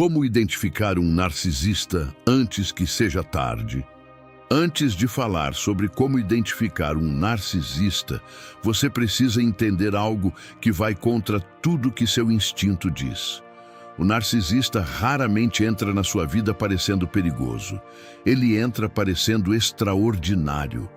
Como identificar um narcisista antes que seja tarde? Antes de falar sobre como identificar um narcisista, você precisa entender algo que vai contra tudo que seu instinto diz. O narcisista raramente entra na sua vida parecendo perigoso. Ele entra parecendo extraordinário.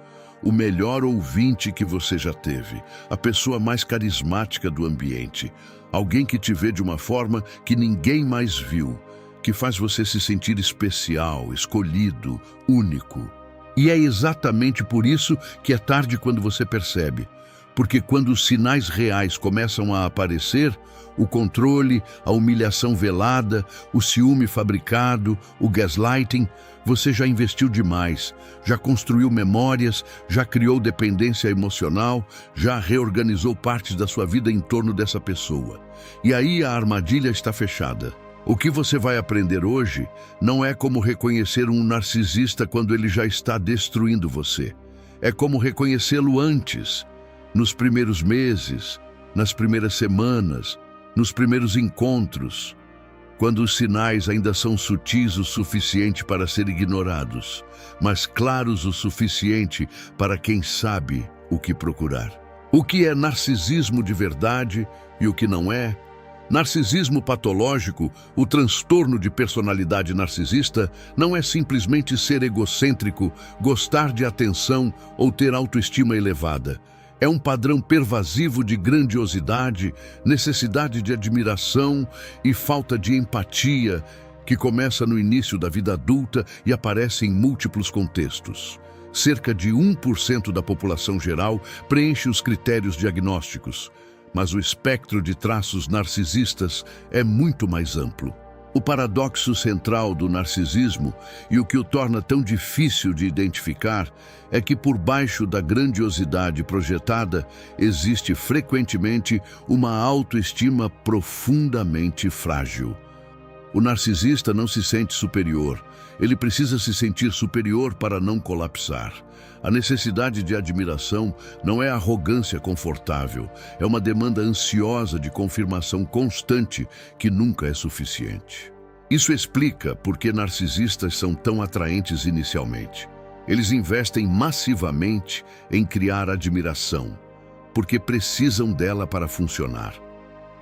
O melhor ouvinte que você já teve, a pessoa mais carismática do ambiente, alguém que te vê de uma forma que ninguém mais viu, que faz você se sentir especial, escolhido, único. E é exatamente por isso que é tarde quando você percebe. Porque quando os sinais reais começam a aparecer, o controle, a humilhação velada, o ciúme fabricado, o gaslighting, você já investiu demais, já construiu memórias, já criou dependência emocional, já reorganizou partes da sua vida em torno dessa pessoa. E aí a armadilha está fechada. O que você vai aprender hoje não é como reconhecer um narcisista quando ele já está destruindo você. É como reconhecê-lo antes, nos primeiros meses, nas primeiras semanas, nos primeiros encontros, quando os sinais ainda são sutis o suficiente para ser ignorados, mas claros o suficiente para quem sabe o que procurar. O que é narcisismo de verdade e o que não é? Narcisismo patológico, o transtorno de personalidade narcisista, não é simplesmente ser egocêntrico, gostar de atenção ou ter autoestima elevada. É um padrão pervasivo de grandiosidade, necessidade de admiração e falta de empatia que começa no início da vida adulta e aparece em múltiplos contextos. Cerca de 1% da população geral preenche os critérios diagnósticos, mas o espectro de traços narcisistas é muito mais amplo. O paradoxo central do narcisismo e o que o torna tão difícil de identificar é que por baixo da grandiosidade projetada existe frequentemente uma autoestima profundamente frágil. O narcisista não se sente superior, ele precisa se sentir superior para não colapsar. A necessidade de admiração não é arrogância confortável, é uma demanda ansiosa de confirmação constante que nunca é suficiente. Isso explica por que narcisistas são tão atraentes inicialmente. Eles investem massivamente em criar admiração, porque precisam dela para funcionar.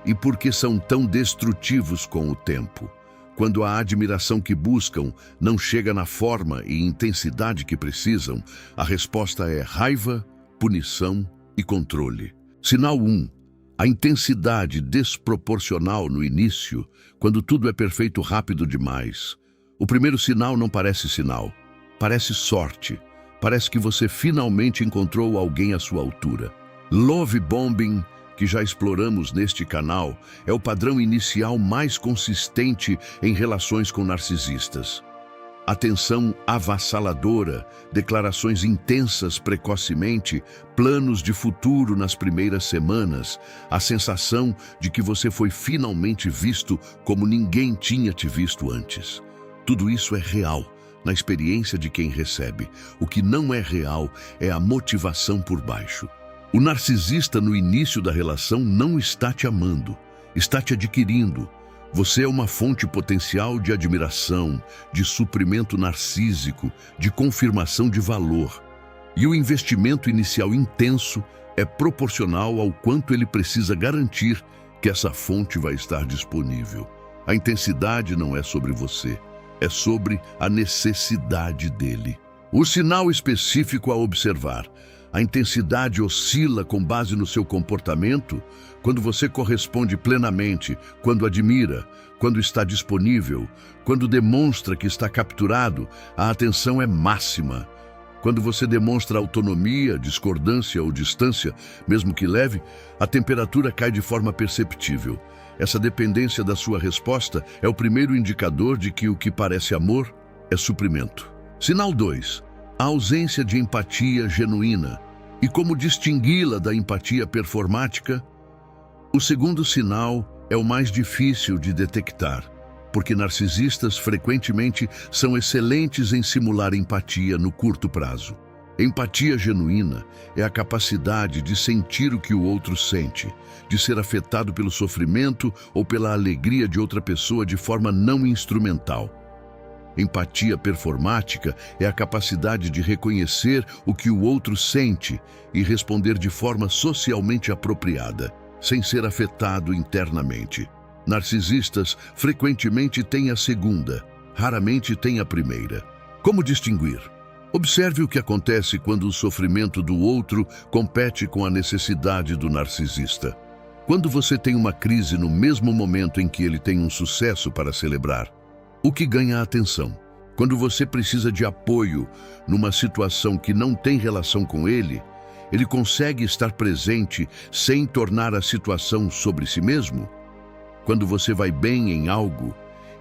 E porque são tão destrutivos com o tempo. Quando a admiração que buscam não chega na forma e intensidade que precisam, a resposta é raiva, punição e controle. Sinal 1. A intensidade desproporcional no início, quando tudo é perfeito rápido demais. O primeiro sinal não parece sinal, parece sorte. Parece que você finalmente encontrou alguém à sua altura. Love bombing, que já exploramos neste canal, é o padrão inicial mais consistente em relações com narcisistas. Atenção avassaladora, declarações intensas precocemente, planos de futuro nas primeiras semanas, a sensação de que você foi finalmente visto como ninguém tinha te visto antes. Tudo isso é real na experiência de quem recebe. O que não é real é a motivação por baixo. O narcisista no início da relação não está te amando, está te adquirindo. Você é uma fonte potencial de admiração, de suprimento narcísico, de confirmação de valor. E o investimento inicial intenso é proporcional ao quanto ele precisa garantir que essa fonte vai estar disponível. A intensidade não é sobre você, é sobre a necessidade dele. O sinal específico a observar. A intensidade oscila com base no seu comportamento quando você corresponde plenamente, quando admira, quando está disponível, quando demonstra que está capturado, a atenção é máxima. Quando você demonstra autonomia, discordância ou distância, mesmo que leve, a temperatura cai de forma perceptível. Essa dependência da sua resposta é o primeiro indicador de que o que parece amor é suprimento. Sinal 2. A ausência de empatia genuína. E como distingui-la da empatia performática? O segundo sinal é o mais difícil de detectar, porque narcisistas frequentemente são excelentes em simular empatia no curto prazo. Empatia genuína é a capacidade de sentir o que o outro sente, de ser afetado pelo sofrimento ou pela alegria de outra pessoa de forma não instrumental. Empatia performática é a capacidade de reconhecer o que o outro sente e responder de forma socialmente apropriada, sem ser afetado internamente. Narcisistas frequentemente têm a segunda, raramente têm a primeira. Como distinguir? Observe o que acontece quando o sofrimento do outro compete com a necessidade do narcisista. Quando você tem uma crise no mesmo momento em que ele tem um sucesso para celebrar, o que ganha a atenção? Quando você precisa de apoio numa situação que não tem relação com ele consegue estar presente sem tornar a situação sobre si mesmo? Quando você vai bem em algo,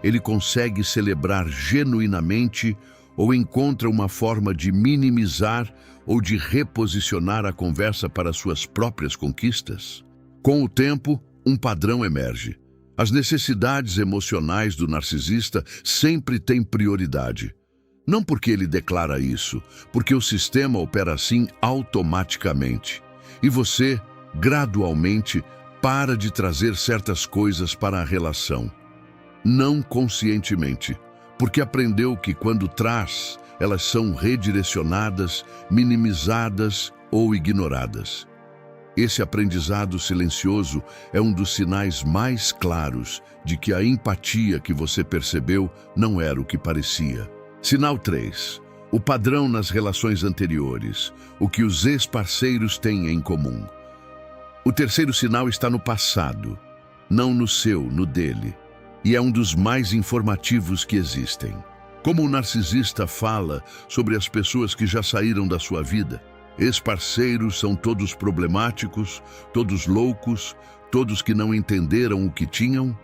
ele consegue celebrar genuinamente ou encontra uma forma de minimizar ou de reposicionar a conversa para suas próprias conquistas? Com o tempo, um padrão emerge. As necessidades emocionais do narcisista sempre têm prioridade. Não porque ele declara isso, porque o sistema opera assim automaticamente. E você, gradualmente, para de trazer certas coisas para a relação. Não conscientemente, porque aprendeu que quando traz, elas são redirecionadas, minimizadas ou ignoradas. Esse aprendizado silencioso é um dos sinais mais claros de que a empatia que você percebeu não era o que parecia. Sinal 3. O padrão nas relações anteriores, o que os ex-parceiros têm em comum. O terceiro sinal está no passado, não no seu, no dele, e é um dos mais informativos que existem. Como o narcisista fala sobre as pessoas que já saíram da sua vida, ex-parceiros são todos problemáticos, todos loucos, todos que não entenderam o que tinham.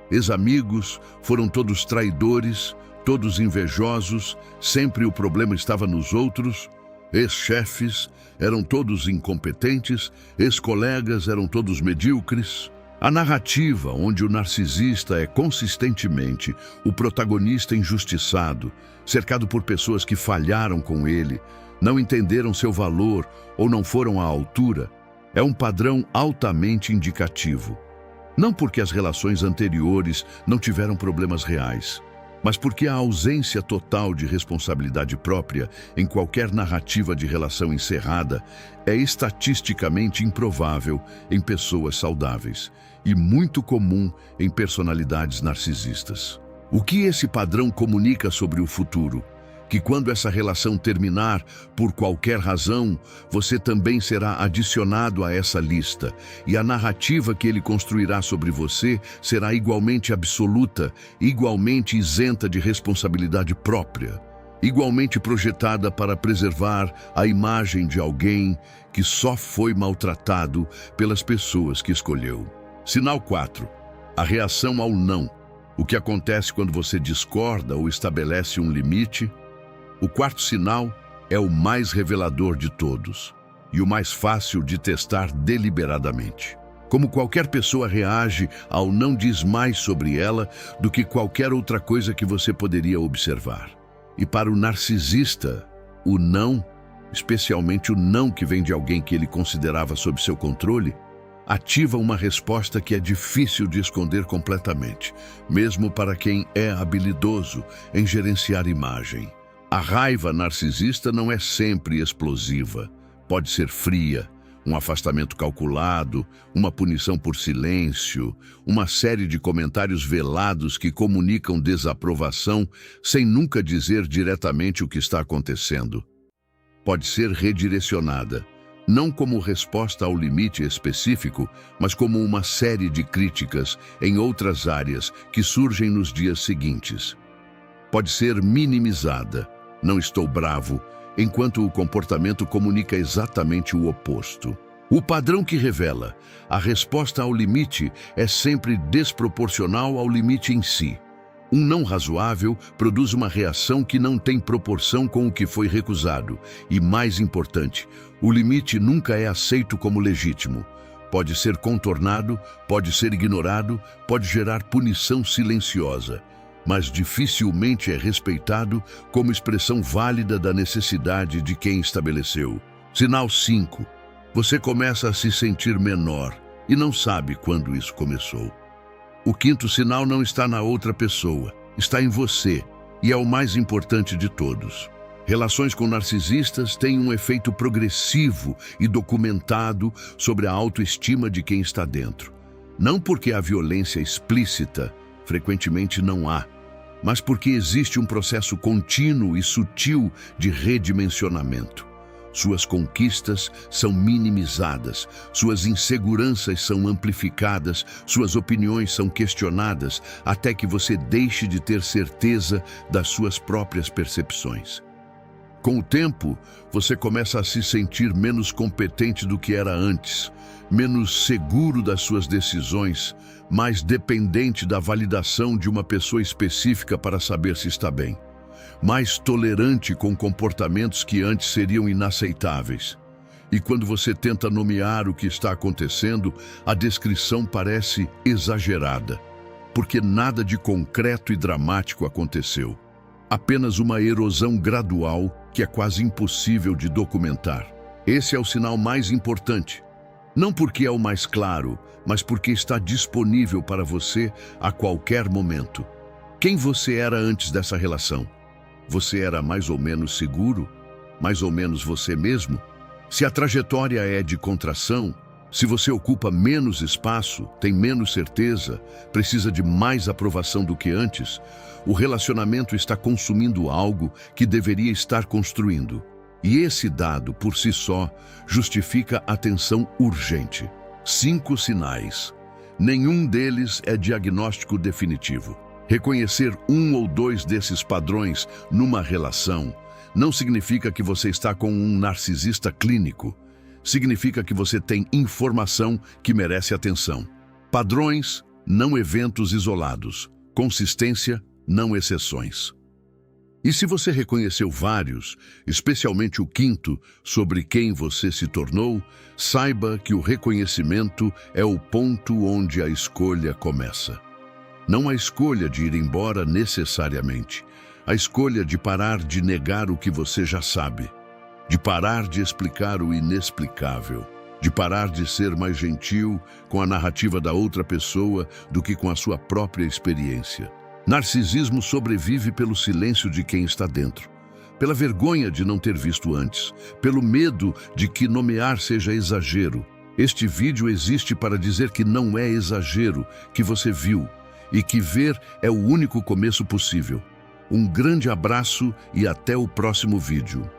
Ex-amigos foram todos traidores, todos invejosos, sempre o problema estava nos outros. Ex-chefes eram todos incompetentes, ex-colegas eram todos medíocres. A narrativa onde o narcisista é consistentemente o protagonista injustiçado, cercado por pessoas que falharam com ele, não entenderam seu valor ou não foram à altura, é um padrão altamente indicativo. Não porque as relações anteriores não tiveram problemas reais, mas porque a ausência total de responsabilidade própria em qualquer narrativa de relação encerrada é estatisticamente improvável em pessoas saudáveis e muito comum em personalidades narcisistas. O que esse padrão comunica sobre o futuro? Que quando essa relação terminar, por qualquer razão, você também será adicionado a essa lista, e a narrativa que ele construirá sobre você será igualmente absoluta, igualmente isenta de responsabilidade própria, igualmente projetada para preservar a imagem de alguém que só foi maltratado pelas pessoas que escolheu. Sinal 4. A reação ao não. O que acontece quando você discorda ou estabelece um limite? O quarto sinal é o mais revelador de todos e o mais fácil de testar deliberadamente. Como qualquer pessoa reage ao não diz mais sobre ela do que qualquer outra coisa que você poderia observar. E para o narcisista, o não, especialmente o não que vem de alguém que ele considerava sob seu controle, ativa uma resposta que é difícil de esconder completamente, mesmo para quem é habilidoso em gerenciar imagem. A raiva narcisista não é sempre explosiva. Pode ser fria, um afastamento calculado, uma punição por silêncio, uma série de comentários velados que comunicam desaprovação sem nunca dizer diretamente o que está acontecendo. Pode ser redirecionada, não como resposta ao limite específico, mas como uma série de críticas em outras áreas que surgem nos dias seguintes. Pode ser minimizada, não estou bravo, enquanto o comportamento comunica exatamente o oposto. O padrão que revela a resposta ao limite é sempre desproporcional ao limite em si. Um não razoável produz uma reação que não tem proporção com o que foi recusado. E, mais importante, o limite nunca é aceito como legítimo. Pode ser contornado, pode ser ignorado, pode gerar punição silenciosa. mas dificilmente é respeitado como expressão válida da necessidade de quem estabeleceu. Sinal 5. Você começa a se sentir menor e não sabe quando isso começou. O quinto sinal não está na outra pessoa, está em você, e é o mais importante de todos. Relações com narcisistas têm um efeito progressivo e documentado sobre a autoestima de quem está dentro. Não porque há violência explícita, frequentemente não há, mas porque existe um processo contínuo e sutil de redimensionamento. Suas conquistas são minimizadas, suas inseguranças são amplificadas, suas opiniões são questionadas, até que você deixe de ter certeza das suas próprias percepções. Com o tempo, você começa a se sentir menos competente do que era antes, menos seguro das suas decisões, mais dependente da validação de uma pessoa específica para saber se está bem, mais tolerante com comportamentos que antes seriam inaceitáveis. E quando você tenta nomear o que está acontecendo, a descrição parece exagerada, porque nada de concreto e dramático aconteceu. Apenas uma erosão gradual que é quase impossível de documentar. Esse é o sinal mais importante. Não porque é o mais claro, mas porque está disponível para você a qualquer momento. Quem você era antes dessa relação? Você era mais ou menos seguro? Mais ou menos você mesmo? Se a trajetória é de contração, se você ocupa menos espaço, tem menos certeza, precisa de mais aprovação do que antes, o relacionamento está consumindo algo que deveria estar construindo. E esse dado, por si só, justifica atenção urgente. 5 sinais. Nenhum deles é diagnóstico definitivo. Reconhecer um ou dois desses padrões numa relação não significa que você está com um narcisista clínico. Significa que você tem informação que merece atenção. Padrões, não eventos isolados. Consistência, não exceções. E se você reconheceu vários, especialmente o quinto, sobre quem você se tornou, saiba que o reconhecimento é o ponto onde a escolha começa. Não a escolha de ir embora necessariamente, a escolha de parar de negar o que você já sabe, de parar de explicar o inexplicável, de parar de ser mais gentil com a narrativa da outra pessoa do que com a sua própria experiência. Narcisismo sobrevive pelo silêncio de quem está dentro, pela vergonha de não ter visto antes, pelo medo de que nomear seja exagero. Este vídeo existe para dizer que não é exagero, que você viu, e que ver é o único começo possível. Um grande abraço e até o próximo vídeo.